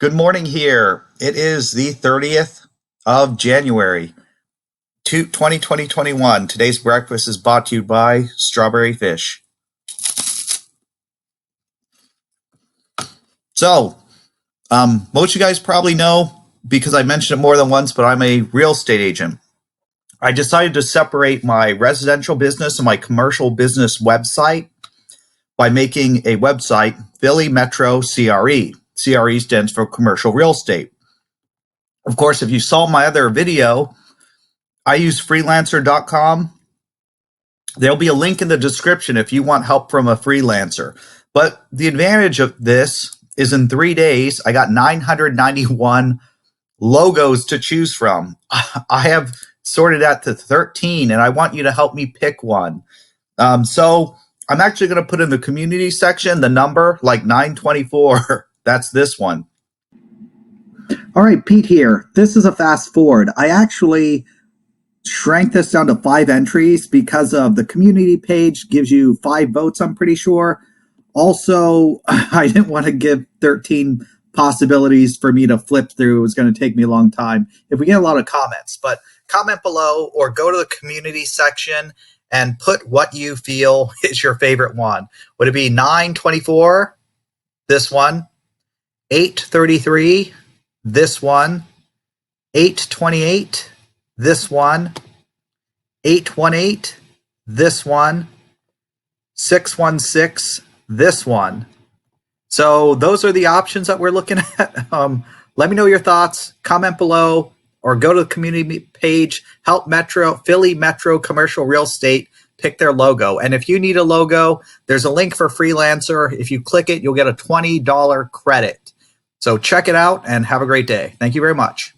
Good morning here. It is the 30th of January, 2021. Today's breakfast is brought to you by Strawberry Fish. So, most of you guys probably know, because I mentioned it more than once, but I'm a real estate agent. I decided to separate my residential business and my commercial business website by making a website, Philly Metro CRE. CRE stands for commercial real estate. Of course, if you saw my other video, I use freelancer.com. There'll be a link in the description if you want help from a freelancer. But the advantage of this is in 3 days, I got 991 logos to choose from. I have sorted that to 13, and I want you to help me pick one. So I'm actually going to put in the community section the number, like 924. That's this one. All right, Pete here. This is a fast forward. I actually shrank this down to 5 entries because of the community page gives you 5 votes, I'm pretty sure. Also, I didn't want to give 13 possibilities for me to flip through. It was going to take me a long time if we get a lot of comments. But comment below or go to the community section and put what you feel is your favorite one. Would it be 924? This one. 833? This one. 828? This one. 818? This one. 616? This one. So those are the options that we're looking at. Let me know your thoughts. Comment below or go to the community page. Help Metro, Philly Metro Commercial Real Estate pick their logo. And if you need a logo, there's a link for Freelancer. If you click it, you'll get a $20 credit. So check it out and have a great day. Thank you very much.